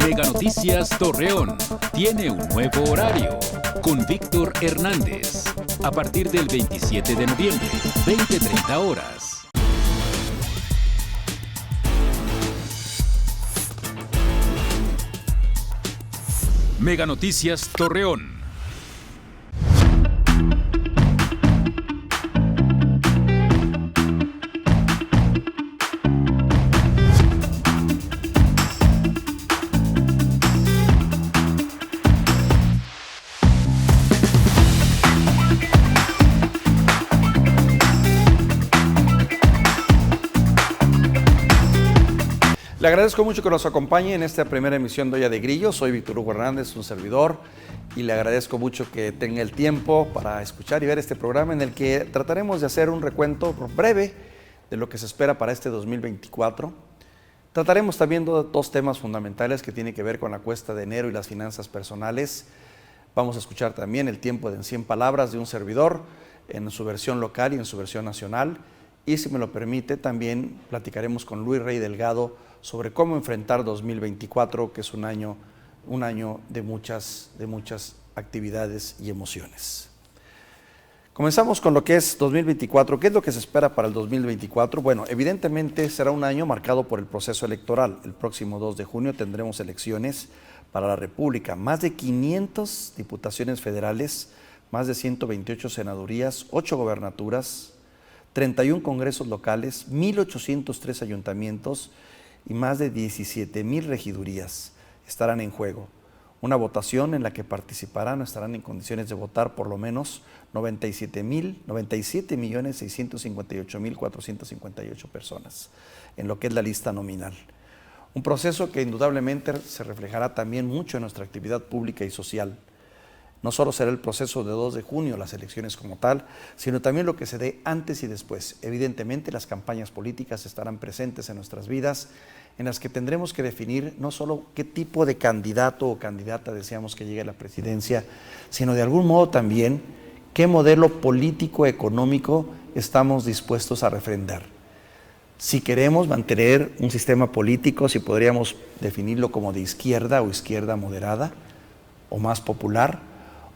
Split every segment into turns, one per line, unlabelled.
Mega Noticias Torreón tiene un nuevo horario con Víctor Hernández a partir del 27 de noviembre, 20:30 horas. Mega Noticias Torreón.
Le agradezco mucho que nos acompañe en esta primera emisión de Olla de Grillo. Soy Víctor Hugo Hernández, un servidor, y le agradezco mucho que tenga el tiempo para escuchar y ver este programa en el que trataremos de hacer un recuento breve de lo que se espera para este 2024. Trataremos también dos temas fundamentales que tienen que ver con la cuesta de enero y las finanzas personales. Vamos a escuchar también el tiempo de En 100 palabras de un servidor en su versión local y en su versión nacional. Y si me lo permite, también platicaremos con Luis Rey Delgado sobre cómo enfrentar 2024, que es un año de muchas actividades y emociones. Comenzamos con lo que es 2024. ¿Qué es lo que se espera para el 2024? Bueno, evidentemente será un año marcado por el proceso electoral. El próximo 2 de junio tendremos elecciones para la República. Más de 500 diputaciones federales, más de 128 senadurías, 8 gobernaturas, 31 congresos locales, 1,803 ayuntamientos y más de 17,000 regidurías estarán en juego. Una votación en la que participarán o estarán en condiciones de votar por lo menos 97,658,458 personas en lo que es la lista nominal. Un proceso que indudablemente se reflejará también mucho en nuestra actividad pública y social. No solo será el proceso de 2 de junio, las elecciones como tal, sino también lo que se dé antes y después. Evidentemente, las campañas políticas estarán presentes en nuestras vidas, en las que tendremos que definir no solo qué tipo de candidato o candidata deseamos que llegue a la presidencia, sino de algún modo también qué modelo político-económico estamos dispuestos a refrendar. Si queremos mantener un sistema político, si podríamos definirlo como de izquierda o izquierda moderada o más popular,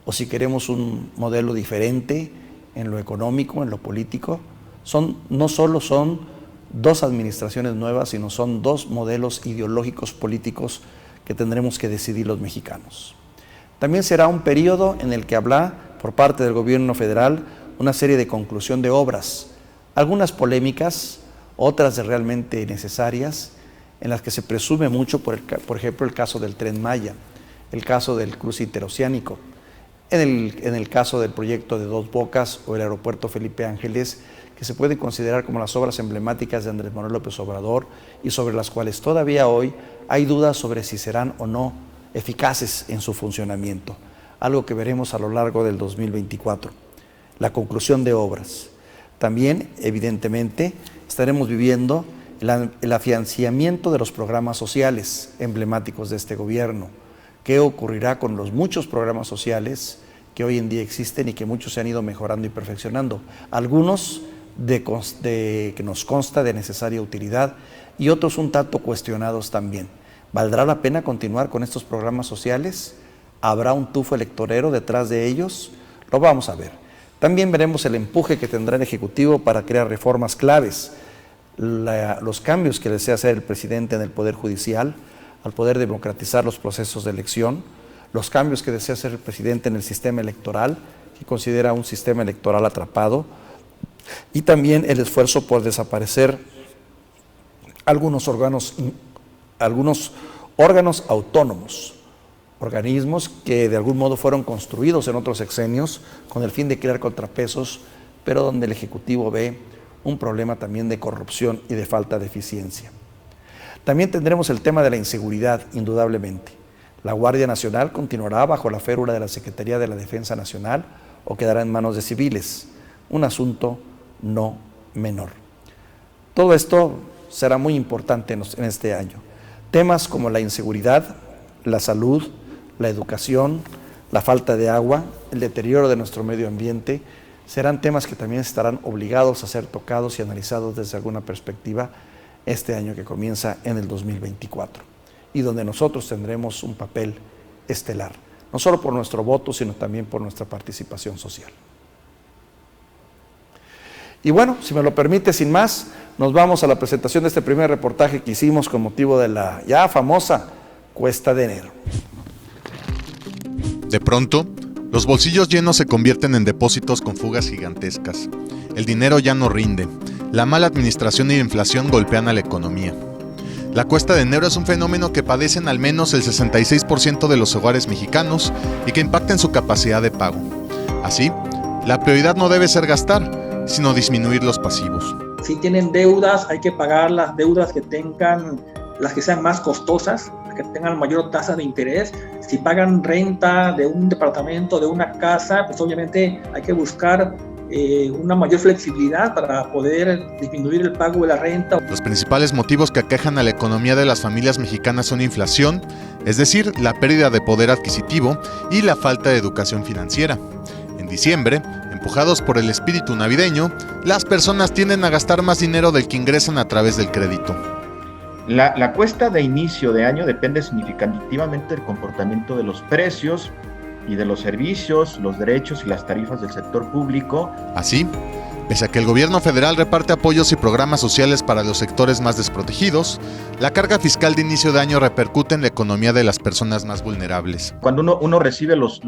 o si queremos un modelo diferente en lo económico, en lo político, no solo son 2 administraciones nuevas, sino son 2 modelos ideológicos políticos que tendremos que decidir los mexicanos. También será un periodo en el que habrá, por parte del gobierno federal, una serie de conclusión de obras, algunas polémicas, otras de realmente necesarias, en las que se presume mucho, por ejemplo, el caso del Tren Maya, el caso del cruce interoceánico, en el caso del proyecto de Dos Bocas o el aeropuerto Felipe Ángeles, que se pueden considerar como las obras emblemáticas de Andrés Manuel López Obrador y sobre las cuales todavía hoy hay dudas sobre si serán o no eficaces en su funcionamiento, algo que veremos a lo largo del 2024. La conclusión de obras. También, evidentemente, estaremos viviendo el afianzamiento de los programas sociales emblemáticos de este gobierno. ¿Qué ocurrirá con los muchos programas sociales que hoy en día existen y que muchos se han ido mejorando y perfeccionando? Algunos que nos consta de necesaria utilidad y otros un tanto cuestionados también. ¿Valdrá la pena continuar con estos programas sociales? ¿Habrá un tufo electorero detrás de ellos? Lo vamos a ver. También veremos el empuje que tendrá el Ejecutivo para crear reformas claves, los cambios que desea hacer el presidente en el Poder Judicial, al poder democratizar los procesos de elección, los cambios que desea hacer el presidente en el sistema electoral, que considera un sistema electoral atrapado, y también el esfuerzo por desaparecer algunos órganos autónomos, organismos que de algún modo fueron construidos en otros sexenios con el fin de crear contrapesos, pero donde el Ejecutivo ve un problema también de corrupción y de falta de eficiencia. También tendremos el tema de la inseguridad, indudablemente. La Guardia Nacional continuará bajo la férula de la Secretaría de la Defensa Nacional o quedará en manos de civiles, un asunto no menor. Todo esto será muy importante en este año. Temas como la inseguridad, la salud, la educación, la falta de agua, el deterioro de nuestro medio ambiente, serán temas que también estarán obligados a ser tocados y analizados desde alguna perspectiva este año que comienza en el 2024. y donde nosotros tendremos un papel estelar, no solo por nuestro voto, sino también por nuestra participación social. Y bueno, si me lo permite, sin más, nos vamos a la presentación de este primer reportaje que hicimos con motivo de la ya famosa Cuesta de Enero.
De pronto, los bolsillos llenos se convierten en depósitos con fugas gigantescas. El dinero ya no rinde. La mala administración y la inflación golpean a la economía. La Cuesta de Enero es un fenómeno que padecen al menos el 66% de los hogares mexicanos y que impacta en su capacidad de pago. Así, la prioridad no debe ser gastar, sino disminuir los pasivos.
Si tienen deudas, hay que pagar las deudas que tengan, las que sean más costosas, que tengan mayor tasa de interés. Si pagan renta de un departamento, de una casa, pues obviamente hay que buscar una mayor flexibilidad para poder disminuir el pago de la renta.
Los principales motivos que aquejan a la economía de las familias mexicanas son inflación, es decir, la pérdida de poder adquisitivo y la falta de educación financiera. En diciembre, empujados por el espíritu navideño, las personas tienden a gastar más dinero del que ingresan a través del crédito.
La cuesta de inicio de año depende significativamente del comportamiento de los precios y de los servicios, los derechos y las tarifas del sector público.
Así, pese a que el gobierno federal reparte apoyos y programas sociales para los sectores más desprotegidos, la carga fiscal de inicio de año repercute en la economía de las personas más vulnerables.
Cuando uno recibe los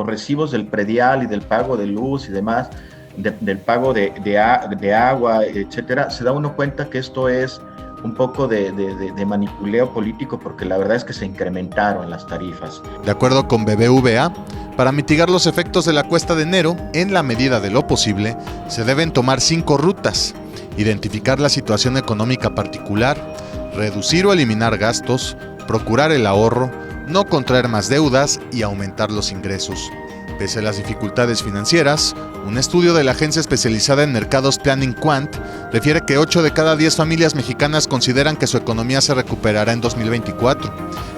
recibos del predial y del pago de luz y demás, del pago de agua, etcétera, se da uno cuenta que esto es un poco de manipuleo político, porque la verdad es que se incrementaron las tarifas.
De acuerdo con BBVA, para mitigar los efectos de la Cuesta de Enero, en la medida de lo posible, se deben tomar 5 rutas: identificar la situación económica particular, reducir o eliminar gastos, procurar el ahorro, no contraer más deudas y aumentar los ingresos. Pese a las dificultades financieras, un estudio de la agencia especializada en mercados Planning Quant refiere que 8 de cada 10 familias mexicanas consideran que su economía se recuperará en 2024.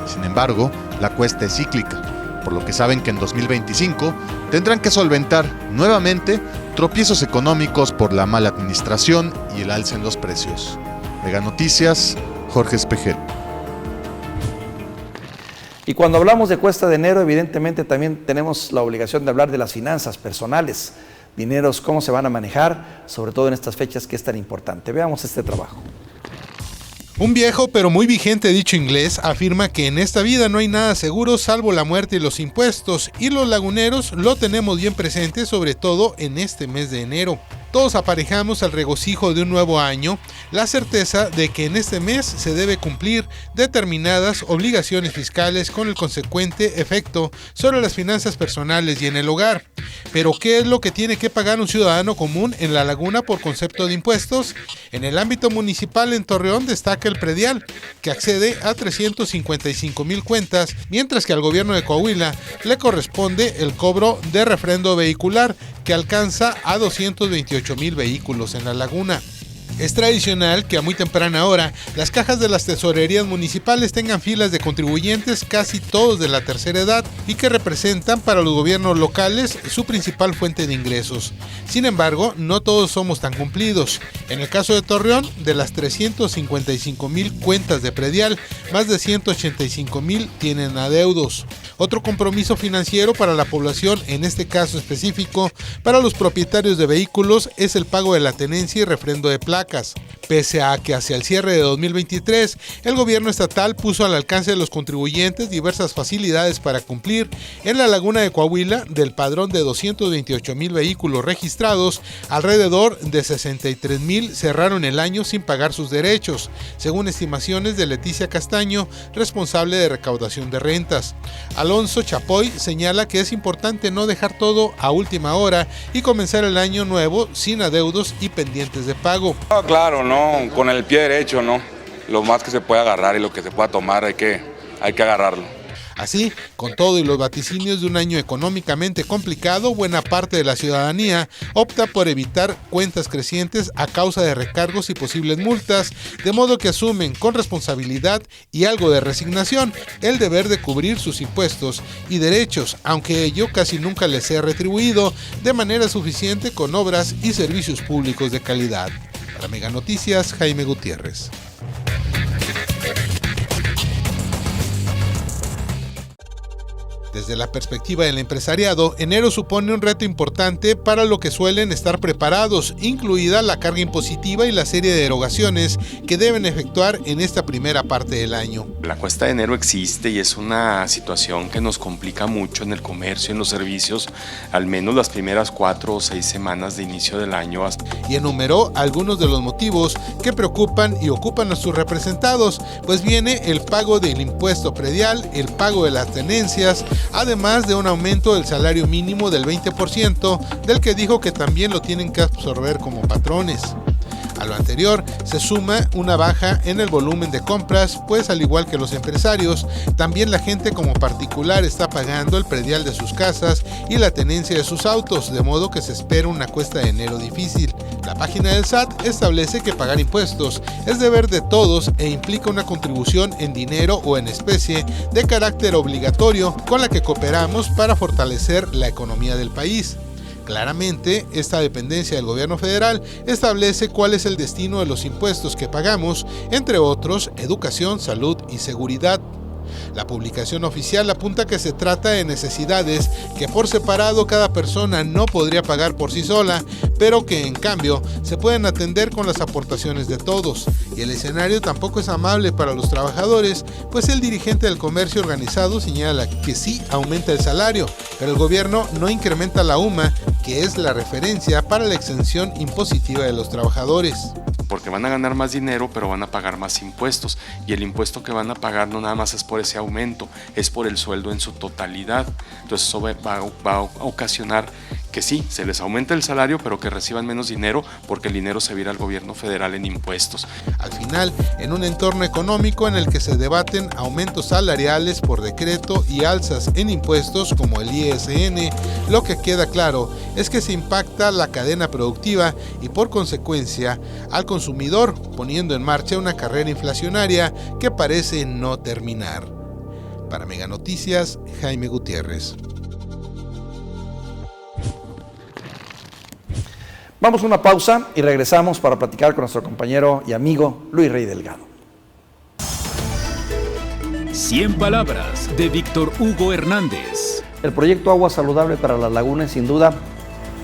Sin embargo, la cuesta es cíclica, por lo que saben que en 2025 tendrán que solventar nuevamente tropiezos económicos por la mala administración y el alza en los precios. Mega Noticias, Jorge Espejel.
Y cuando hablamos de Cuesta de Enero, evidentemente también tenemos la obligación de hablar de las finanzas personales, dineros, cómo se van a manejar, sobre todo en estas fechas que es tan importante. Veamos este trabajo.
Un viejo pero muy vigente dicho inglés afirma que en esta vida no hay nada seguro salvo la muerte y los impuestos, y los laguneros lo tenemos bien presente, sobre todo en este mes de enero. Todos aparejamos al regocijo de un nuevo año la certeza de que en este mes se debe cumplir determinadas obligaciones fiscales con el consecuente efecto sobre las finanzas personales y en el hogar. Pero ¿qué es lo que tiene que pagar un ciudadano común en La Laguna por concepto de impuestos? En el ámbito municipal en Torreón destaca el predial, que accede a 355,000 cuentas, mientras que al gobierno de Coahuila le corresponde el cobro de refrendo vehicular, que alcanza a 228,000 vehículos en La Laguna. Es tradicional que a muy temprana hora las cajas de las tesorerías municipales tengan filas de contribuyentes, casi todos de la tercera edad, y que representan para los gobiernos locales su principal fuente de ingresos. Sin embargo, no todos somos tan cumplidos. En el caso de Torreón, de las 355,000 cuentas de predial, más de 185,000 tienen adeudos. Otro compromiso financiero para la población, en este caso específico, para los propietarios de vehículos, es el pago de la tenencia y refrendo de placas. Pese a que hacia el cierre de 2023, el gobierno estatal puso al alcance de los contribuyentes diversas facilidades para cumplir, en La Laguna de Coahuila, del padrón de 228,000 vehículos registrados, alrededor de 63,000 cerraron el año sin pagar sus derechos, según estimaciones de Leticia Castaño, responsable de recaudación de rentas. Alonso Chapoy señala que es importante no dejar todo a última hora y comenzar el año nuevo sin adeudos y pendientes de pago.
Claro, no, con el pie derecho, no. Lo más que se pueda agarrar y lo que se pueda tomar hay que agarrarlo.
Así, con todo y los vaticinios de un año económicamente complicado, buena parte de la ciudadanía opta por evitar cuentas crecientes a causa de recargos y posibles multas, de modo que asumen con responsabilidad y algo de resignación el deber de cubrir sus impuestos y derechos, aunque ello casi nunca les sea retribuido de manera suficiente con obras y servicios públicos de calidad. Para Mega Noticias, Jaime Gutiérrez. Desde la perspectiva del empresariado, enero supone un reto importante para lo que suelen estar preparados, incluida la carga impositiva y la serie de erogaciones que deben efectuar en esta primera parte del año.
La cuesta de enero existe y es una situación que nos complica mucho en el comercio, en los servicios, al menos las primeras 4 o 6 semanas de inicio del año.
Y enumeró algunos de los motivos que preocupan y ocupan a sus representados, pues viene el pago del impuesto predial, el pago de las tenencias, además de un aumento del salario mínimo del 20%, del que dijo que también lo tienen que absorber como patrones. A lo anterior se suma una baja en el volumen de compras, pues al igual que los empresarios, también la gente como particular está pagando el predial de sus casas y la tenencia de sus autos, de modo que se espera una cuesta de enero difícil. La página del SAT establece que pagar impuestos es deber de todos e implica una contribución en dinero o en especie de carácter obligatorio con la que cooperamos para fortalecer la economía del país. Claramente, esta dependencia del gobierno federal establece cuál es el destino de los impuestos que pagamos, entre otros, educación, salud y seguridad. La publicación oficial apunta que se trata de necesidades que por separado cada persona no podría pagar por sí sola, pero que en cambio se pueden atender con las aportaciones de todos. Y el escenario tampoco es amable para los trabajadores, pues el dirigente del comercio organizado señala que sí aumenta el salario, pero el gobierno no incrementa la UMA, que es la referencia para la exención impositiva de los trabajadores.
Porque van a ganar más dinero, pero van a pagar más impuestos. Y el impuesto que van a pagar no nada más es por ese aumento, es por el sueldo en su totalidad. Entonces eso va a ocasionar que sí, se les aumenta el salario, pero que reciban menos dinero porque el dinero se vira al gobierno federal en impuestos.
Al final, en un entorno económico en el que se debaten aumentos salariales por decreto y alzas en impuestos como el ISN, lo que queda claro es que se impacta la cadena productiva y por consecuencia al consumidor, poniendo en marcha una carrera inflacionaria que parece no terminar. Para Mega Noticias, Jaime Gutiérrez.
Vamos a una pausa y regresamos para platicar con nuestro compañero y amigo Luis Rey Delgado.
100 palabras de Víctor Hugo Hernández.
El proyecto Agua Saludable para la Laguna es sin duda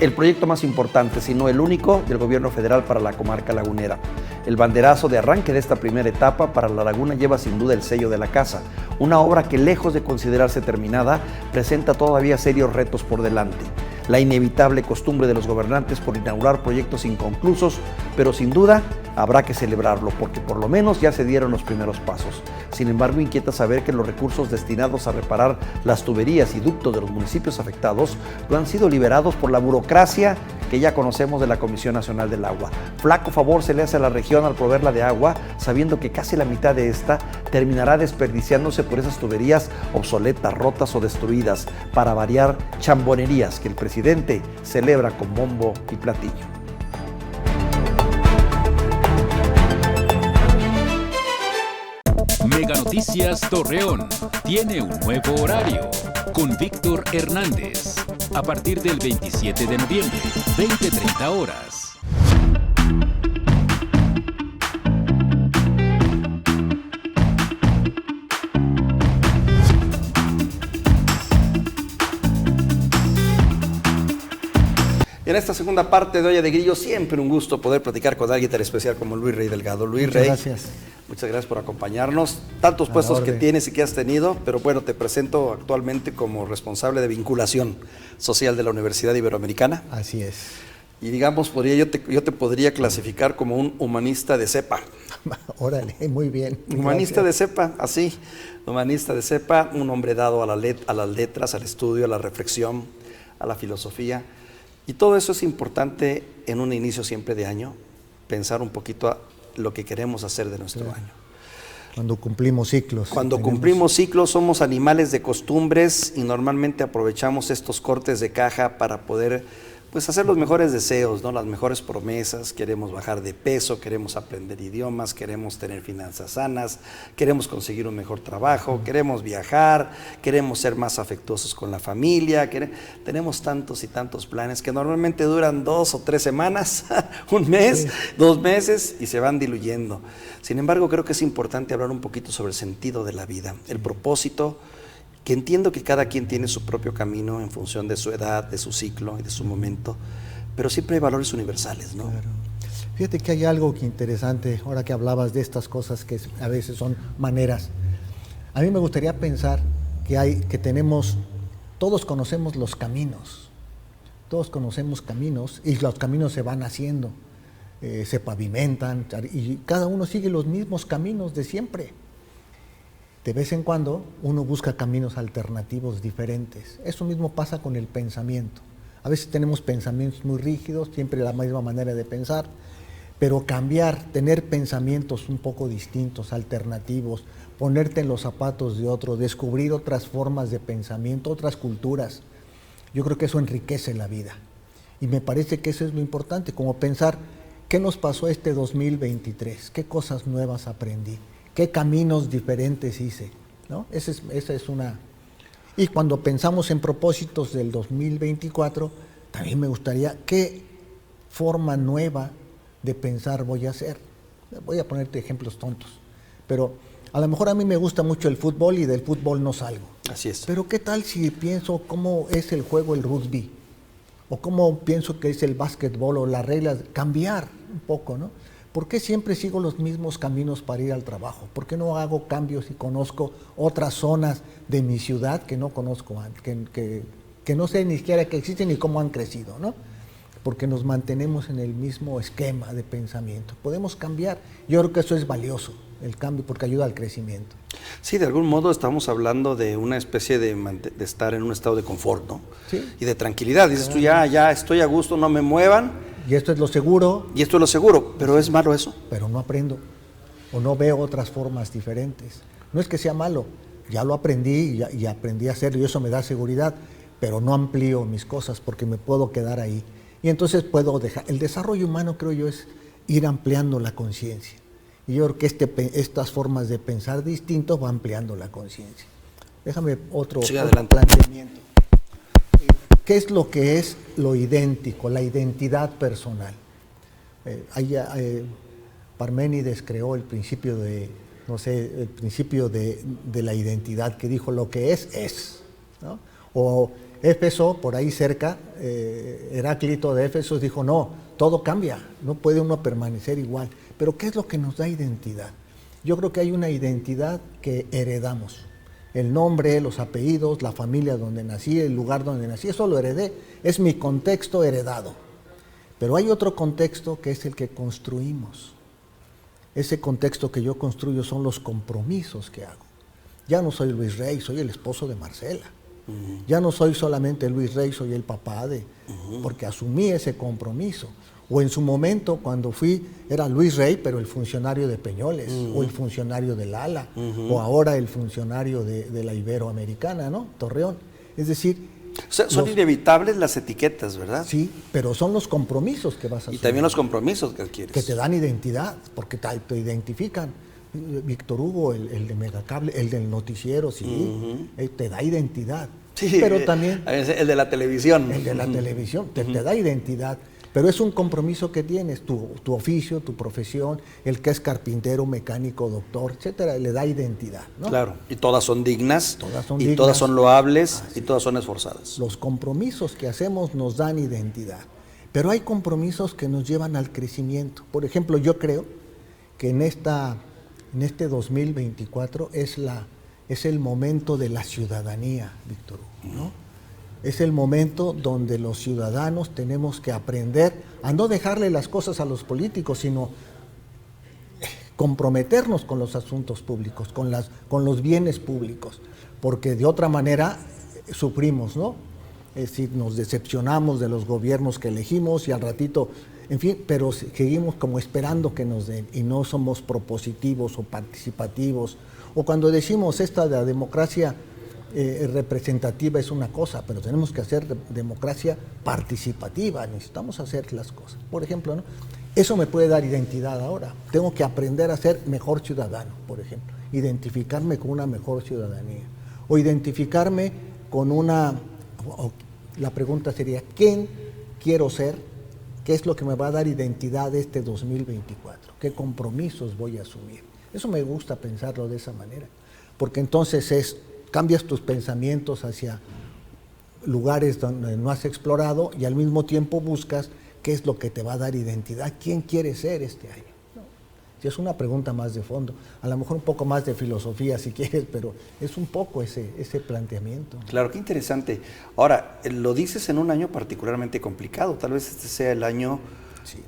el proyecto más importante, si no el único, del gobierno federal para la comarca lagunera. El banderazo de arranque de esta primera etapa para la laguna lleva sin duda el sello de la casa, una obra que lejos de considerarse terminada, presenta todavía serios retos por delante. La inevitable costumbre de los gobernantes por inaugurar proyectos inconclusos, pero sin duda habrá que celebrarlo, porque por lo menos ya se dieron los primeros pasos. Sin embargo, inquieta saber que los recursos destinados a reparar las tuberías y ductos de los municipios afectados no han sido liberados por la burocracia que ya conocemos de la Comisión Nacional del Agua. Flaco favor se le hace a la región al proveerla de agua, sabiendo que casi la mitad de esta terminará desperdiciándose por esas tuberías obsoletas, rotas o destruidas, para variar chambonerías que el presidente celebra con bombo y platillo.
Mega Noticias Torreón tiene un nuevo horario con Víctor Hernández a partir del 27 de noviembre, 20:30 horas.
Y en esta segunda parte de Olla de Grillo, siempre un gusto poder platicar con alguien tan especial como Luis Rey Delgado. Luis Rey,
gracias.
Muchas gracias por acompañarnos. Tantos puestos que tienes y que has tenido, pero bueno, te presento actualmente como responsable de vinculación social de la Universidad Iberoamericana.
Así es.
Y digamos, yo te podría clasificar como un humanista de cepa.
Órale, muy bien.
Humanista de cepa, así. Humanista de cepa, un hombre dado a las letras, al estudio, a la reflexión, a la filosofía. Y todo eso es importante en un inicio siempre de año, pensar un poquito a lo que queremos hacer de nuestro año.
Cuando cumplimos ciclos.
Cuando cumplimos ciclos somos animales de costumbres y normalmente aprovechamos estos cortes de caja para poder hacer los mejores deseos, ¿no? Las mejores promesas. Queremos bajar de peso, queremos aprender idiomas, queremos tener finanzas sanas, queremos conseguir un mejor trabajo, queremos viajar, queremos ser más afectuosos con la familia. Tenemos tantos y tantos planes que normalmente duran 2 o 3 semanas, un mes, 2 meses y se van diluyendo. Sin embargo, creo que es importante hablar un poquito sobre el sentido de la vida, el propósito que entiendo que cada quien tiene su propio camino en función de su edad, de su ciclo y de su momento, pero siempre hay valores universales, ¿no?
Claro. Fíjate que hay algo que interesante, ahora que hablabas de estas cosas que a veces son maneras. A mí me gustaría pensar que tenemos, todos conocemos los caminos, todos conocemos caminos y los caminos se van haciendo, se pavimentan y cada uno sigue los mismos caminos de siempre. De vez en cuando uno busca caminos alternativos diferentes. Eso mismo pasa con el pensamiento. A veces tenemos pensamientos muy rígidos, siempre la misma manera de pensar, pero cambiar, tener pensamientos un poco distintos, alternativos, ponerte en los zapatos de otro, descubrir otras formas de pensamiento, otras culturas. Yo creo que eso enriquece la vida. Y me parece que eso es lo importante, como pensar, ¿qué nos pasó este 2023? ¿Qué cosas nuevas aprendí? ¿Qué caminos diferentes hice? ¿No? Esa es una... Y cuando pensamos en propósitos del 2024, también me gustaría, ¿qué forma nueva de pensar voy a hacer? Voy a ponerte ejemplos tontos, pero a lo mejor a mí me gusta mucho el fútbol y del fútbol no salgo.
Así es.
Pero ¿qué tal si pienso cómo es el juego el rugby? O cómo pienso que es el básquetbol o las reglas, cambiar un poco, ¿no? ¿Por qué siempre sigo los mismos caminos para ir al trabajo? ¿Por qué no hago cambios y conozco otras zonas de mi ciudad que no conozco antes, que no sé ni siquiera que existen ni cómo han crecido, ¿no? Porque nos mantenemos en el mismo esquema de pensamiento. Podemos cambiar. Yo creo que eso es valioso, el cambio, porque ayuda al crecimiento.
Sí, de algún modo estamos hablando de una especie de estar en un estado de confort, ¿no?
Sí.
Y de tranquilidad. Dices tú, ya estoy a gusto, no me muevan.
Y esto es lo seguro.
Y esto es lo seguro, pero ¿es malo eso?
Pero no aprendo, o no veo otras formas diferentes. No es que sea malo, ya lo aprendí y aprendí a hacerlo y eso me da seguridad, pero no amplío mis cosas porque me puedo quedar ahí. Y entonces puedo dejar. El desarrollo humano, creo yo, es ir ampliando la conciencia. Y yo creo que estas formas de pensar distintos va ampliando la conciencia. Déjame otro planteamiento. ¿Qué es lo que es lo idéntico, la identidad personal? Parménides creó el principio de la identidad, que dijo lo que es, ¿no? O Éfeso, por ahí cerca, Heráclito de Éfeso dijo, no, todo cambia, no puede uno permanecer igual. Pero ¿qué es lo que nos da identidad? Yo creo que hay una identidad que heredamos. El nombre, los apellidos, la familia donde nací, el lugar donde nací, eso lo heredé, es mi contexto heredado. Pero hay otro contexto que es el que construimos. Ese contexto que yo construyo son los compromisos que hago. Ya no soy Luis Rey, soy el esposo de Marcela. Ya no soy solamente Luis Rey, soy el papá de, porque asumí ese compromiso. O en su momento, cuando era Luis Rey, pero el funcionario de Peñoles, o el funcionario del ALA, o ahora el funcionario de la Iberoamericana, ¿no? Torreón. Es decir...
O sea, son inevitables las etiquetas, ¿verdad?
Sí, pero son los compromisos que vas a asumir.
Y también los compromisos que adquieres.
Que te dan identidad, porque te identifican. Víctor Hugo, el de Megacable, el del noticiero, sí, te da identidad.
Sí,
pero también...
El de la televisión.
El de la televisión, te da identidad. Pero es un compromiso que tienes, tu oficio, tu profesión, el que es carpintero, mecánico, doctor, etcétera, le da identidad, ¿no?
Claro, y todas son dignas,
dignas,
todas son loables, y todas son esforzadas.
Los compromisos que hacemos nos dan identidad, pero hay compromisos que nos llevan al crecimiento. Por ejemplo, yo creo que en este 2024 es el momento de la ciudadanía, Víctor Hugo, ¿no? Es el momento donde los ciudadanos tenemos que aprender a no dejarle las cosas a los políticos, sino comprometernos con los asuntos públicos, con los bienes públicos, porque de otra manera sufrimos, ¿no? Es decir, nos decepcionamos de los gobiernos que elegimos y al ratito, en fin, pero seguimos como esperando que nos den y no somos propositivos o participativos. O cuando decimos esta de la democracia representativa es una cosa, pero tenemos que hacer democracia participativa, necesitamos hacer las cosas. Por ejemplo, ¿no? Eso me puede dar identidad ahora. Tengo que aprender a ser mejor ciudadano, por ejemplo, identificarme con una mejor ciudadanía. O identificarme con la pregunta sería, ¿quién quiero ser? ¿Qué es lo que me va a dar identidad este 2024? ¿Qué compromisos voy a asumir? Eso me gusta pensarlo de esa manera, porque entonces es cambias tus pensamientos hacia lugares donde no has explorado y al mismo tiempo buscas qué es lo que te va a dar identidad, quién quieres ser este año. Si es una pregunta más de fondo, a lo mejor un poco más de filosofía si quieres, pero es un poco ese planteamiento.
Claro, qué interesante. Ahora, lo dices en un año particularmente complicado, tal vez este sea el año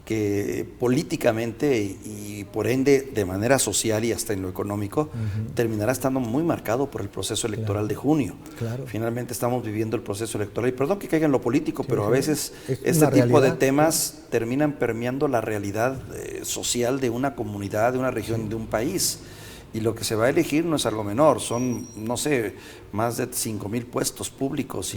que políticamente y por ende de manera social y hasta en lo económico terminará estando muy marcado por el proceso electoral de junio.
Claro.
Finalmente estamos viviendo el proceso electoral y perdón que caiga en lo político, pero a veces este tipo de temas terminan permeando la realidad social de una comunidad, de una región, de un país. Y lo que se va a elegir no es algo menor, son, no sé, más de 5,000 puestos públicos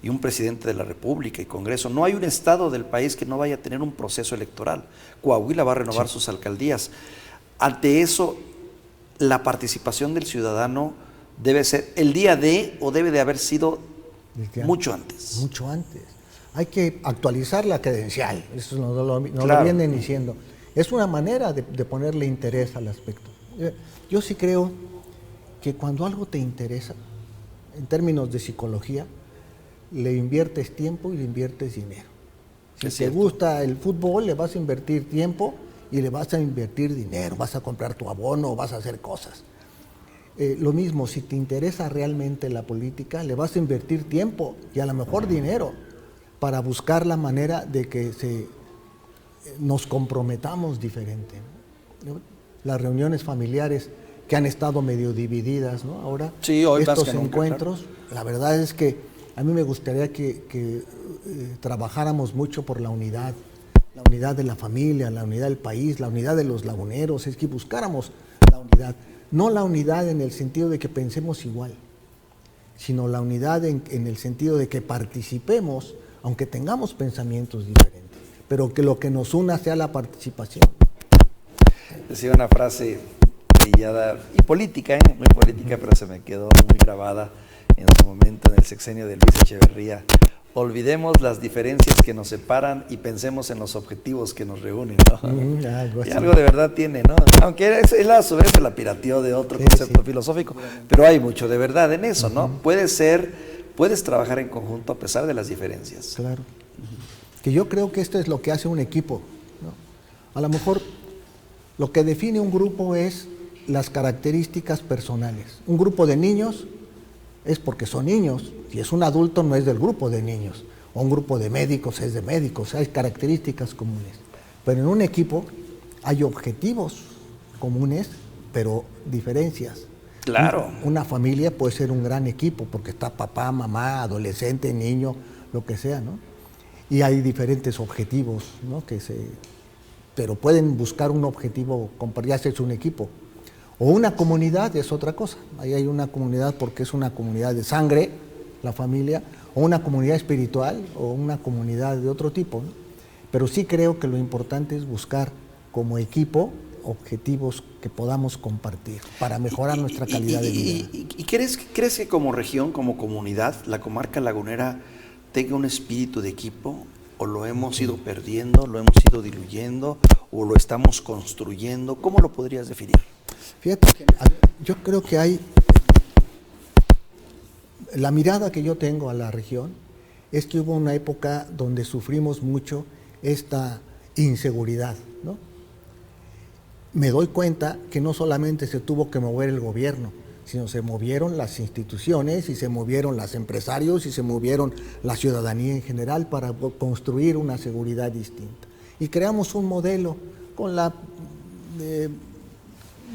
y un presidente de la República y Congreso. No hay un estado del país que no vaya a tener un proceso electoral. Coahuila va a renovar sus alcaldías. Ante eso, la participación del ciudadano debe ser el día de o debe de haber sido mucho antes.
Mucho antes. Hay que actualizar la credencial, eso lo vienen diciendo. Es una manera de ponerle interés al aspecto. Yo sí creo que cuando algo te interesa, en términos de psicología, le inviertes tiempo y le inviertes dinero. Si te gusta el fútbol, le vas a invertir tiempo y le vas a invertir dinero, vas a comprar tu abono, vas a hacer cosas. Lo mismo, si te interesa realmente la política, le vas a invertir tiempo y a lo mejor dinero para buscar la manera de que nos comprometamos diferente, ¿no? Las reuniones familiares que han estado medio divididas, ¿no? Ahora,
hoy
estos encuentros, la verdad es que a mí me gustaría que trabajáramos mucho por la unidad de la familia, la unidad del país, la unidad de los laguneros, es que buscáramos la unidad, no la unidad en el sentido de que pensemos igual, sino la unidad en el sentido de que participemos, aunque tengamos pensamientos diferentes, pero que lo que nos una sea la participación.
Decía una frase trillada y política, muy política, pero se me quedó muy grabada en su momento en el sexenio de Luis Echeverría. Olvidemos las diferencias que nos separan y pensemos en los objetivos que nos reúnen, ¿no? Y algo de verdad tiene, ¿no? Aunque él a su vez se la pirateó de otro concepto filosófico, pero hay mucho de verdad en eso, ¿no? Puedes trabajar en conjunto a pesar de las diferencias.
Claro. Que yo creo que esto es lo que hace un equipo, ¿no? A lo mejor lo que define un grupo es las características personales. Un grupo de niños es porque son niños. Si es un adulto no es del grupo de niños. O un grupo de médicos es de médicos. Hay características comunes. Pero en un equipo hay objetivos comunes, pero diferencias.
Claro.
Una familia puede ser un gran equipo porque está papá, mamá, adolescente, niño, lo que sea, ¿no? Y hay diferentes objetivos, ¿no? Pero pueden buscar un objetivo, ya sea es un equipo. O una comunidad es otra cosa. Ahí hay una comunidad porque es una comunidad de sangre, la familia, o una comunidad espiritual, o una comunidad de otro tipo, ¿no? Pero sí creo que lo importante es buscar como equipo objetivos que podamos compartir para mejorar nuestra calidad de vida.
¿Y crees que como región, como comunidad, la comarca lagunera tenga un espíritu de equipo? ¿O lo hemos ido perdiendo, lo hemos ido diluyendo, o lo estamos construyendo? ¿Cómo lo podrías definir?
Fíjate que yo creo que hay... La mirada que yo tengo a la región es que hubo una época donde sufrimos mucho esta inseguridad, ¿no? Me doy cuenta que no solamente se tuvo que mover el gobierno, sino se movieron las instituciones y se movieron los empresarios y se movieron la ciudadanía en general para construir una seguridad distinta. Y creamos un modelo con la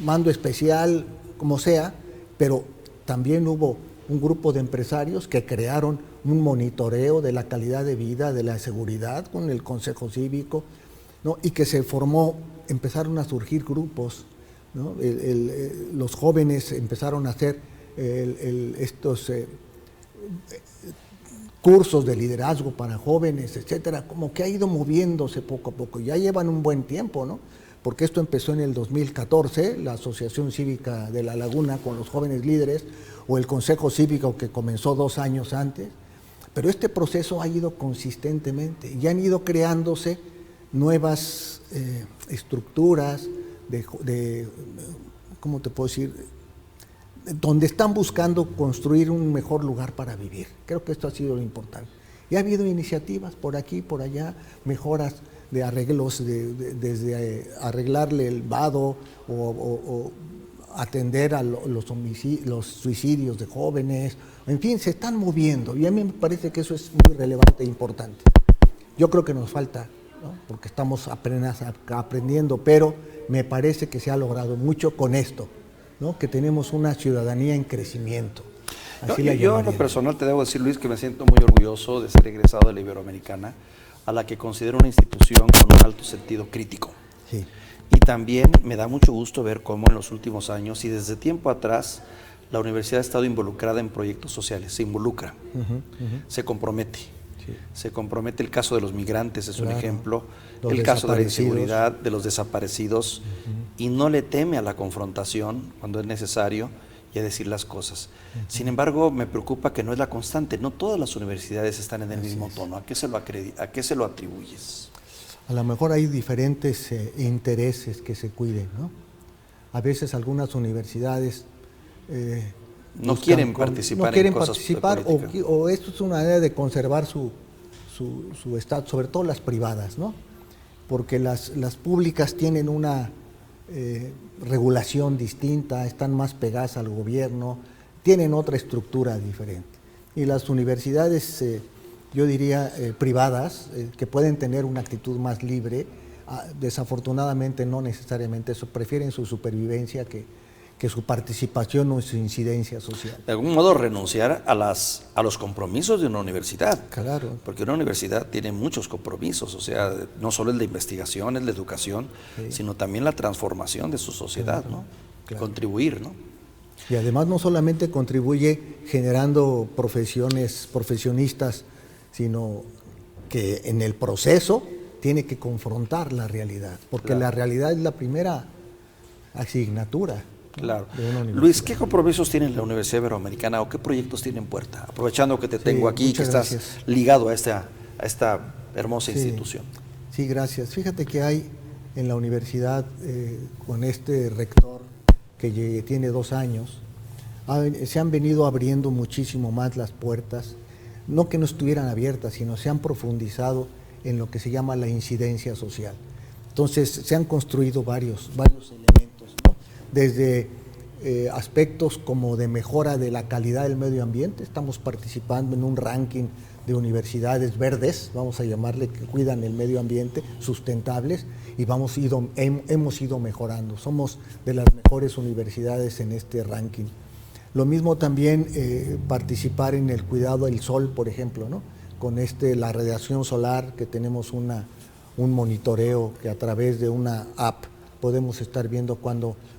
mando especial, como sea, pero también hubo un grupo de empresarios que crearon un monitoreo de la calidad de vida, de la seguridad con el Consejo Cívico, ¿no? Y que se formó, empezaron a surgir grupos, ¿no? Los jóvenes empezaron a hacer estos cursos de liderazgo para jóvenes, etcétera, como que ha ido moviéndose poco a poco. Ya llevan un buen tiempo, ¿no? Porque esto empezó en el 2014, la Asociación Cívica de La Laguna con los jóvenes líderes, o el Consejo Cívico que comenzó 2 años antes, pero este proceso ha ido consistentemente y han ido creándose nuevas estructuras ¿cómo te puedo decir?, donde están buscando construir un mejor lugar para vivir. Creo que esto ha sido lo importante. Y ha habido iniciativas por aquí, por allá, mejoras de arreglos, desde arreglarle el vado o atender a los suicidios de jóvenes. En fin, se están moviendo y a mí me parece que eso es muy relevante e importante. Yo creo que nos falta, ¿no? Porque estamos apenas aprendiendo, pero me parece que se ha logrado mucho con esto, ¿no? Que tenemos una ciudadanía en crecimiento.
Yo en lo personal te debo decir, Luis, que me siento muy orgulloso de ser egresado de la Iberoamericana, a la que considero una institución con un alto sentido crítico.
Sí.
Y también me da mucho gusto ver cómo en los últimos años y desde tiempo atrás la universidad ha estado involucrada en proyectos sociales, se involucra, se compromete. Sí. Se compromete. El caso de los migrantes es un ejemplo, el caso de la inseguridad, de los desaparecidos, y no le teme a la confrontación cuando es necesario y a decir las cosas. Sin embargo, me preocupa que no es la constante, no todas las universidades están en el mismo tono. ¿A qué se lo atribuyes?
A lo mejor hay diferentes intereses que se cuiden, ¿no? A veces algunas universidades
no quieren participar en cosas políticas.
O esto es una manera de conservar su estado, sobre todo las privadas, ¿no? Porque las públicas tienen una regulación distinta, están más pegadas al gobierno, tienen otra estructura diferente. Y las universidades, yo diría, privadas, que pueden tener una actitud más libre, desafortunadamente no necesariamente eso, prefieren su supervivencia que su participación o su incidencia social.
De algún modo renunciar a los compromisos de una universidad.
Claro.
Porque una universidad tiene muchos compromisos, o sea, no solo el de investigación, el de educación, sino también la transformación de su sociedad, ¿no? Claro. Contribuir, ¿no?
Y además no solamente contribuye generando profesionistas, sino que en el proceso tiene que confrontar la realidad, porque la realidad es la primera asignatura.
Claro. Luis, ¿qué compromisos tiene la Universidad Iberoamericana o qué proyectos tiene en puerta? Aprovechando que te tengo aquí, que estás ligado a esta hermosa institución.
Sí, gracias. Fíjate que hay en la universidad, con este rector que tiene 2 años, se han venido abriendo muchísimo más las puertas, no que no estuvieran abiertas, sino se han profundizado en lo que se llama la incidencia social. Entonces, se han construido varios elementos, ¿no? Desde aspectos como de mejora de la calidad del medio ambiente. Estamos participando en un ranking de universidades verdes, vamos a llamarle, que cuidan el medio ambiente, sustentables, y hemos ido mejorando. Somos de las mejores universidades en este ranking. Lo mismo también participar en el cuidado del sol, por ejemplo, ¿no? Con la radiación solar, que tenemos un monitoreo que a través de una app podemos estar viendo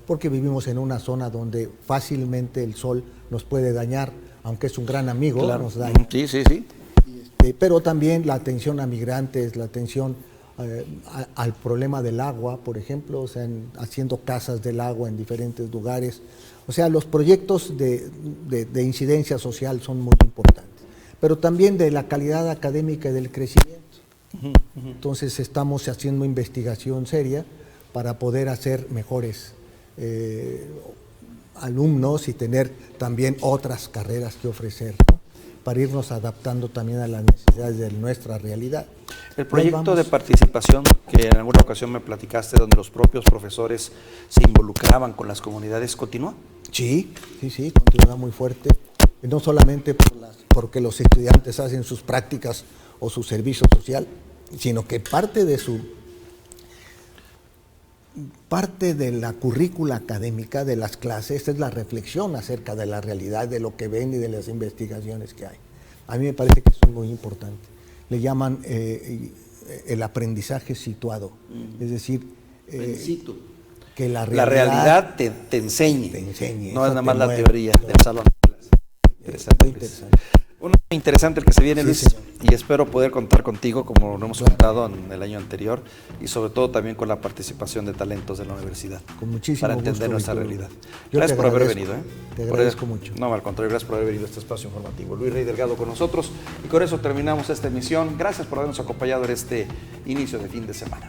porque vivimos en una zona donde fácilmente el sol nos puede dañar, aunque es un gran amigo,
claro,
nos daña.
Sí.
Pero también la atención a migrantes, la atención al problema del agua, por ejemplo, o sea, haciendo casas del agua en diferentes lugares. O sea, los proyectos de incidencia social son muy importantes, pero también de la calidad académica y del crecimiento. Entonces estamos haciendo investigación seria para poder hacer mejores alumnos y tener también otras carreras que ofrecer, ¿no? Para irnos adaptando también a las necesidades de nuestra realidad.
El proyecto de participación que en alguna ocasión me platicaste, donde los propios profesores se involucraban con las comunidades, ¿continúa?
Sí, continúa muy fuerte. No solamente porque los estudiantes hacen sus prácticas o su servicio social, sino que parte de la currícula académica de las clases es la reflexión acerca de la realidad, de lo que ven y de las investigaciones que hay. A mí me parece que eso es muy importante. Le llaman el aprendizaje situado, es decir, que la realidad
te enseñe. No es nada más la
mueve,
teoría del salón. Interesante el que se viene, Luis, y espero poder contar contigo como lo hemos contado en el año anterior, y sobre todo también con la participación de talentos de la universidad,
con muchísimo
para entender
gusto,
nuestra
Víctor.
realidad.
Yo
Gracias por haber venido.
Te agradezco mucho.
No, al contrario, gracias por haber venido a este espacio informativo. Luis Rey Delgado con nosotros, y con eso terminamos esta emisión. Gracias por habernos acompañado en este inicio de fin de semana.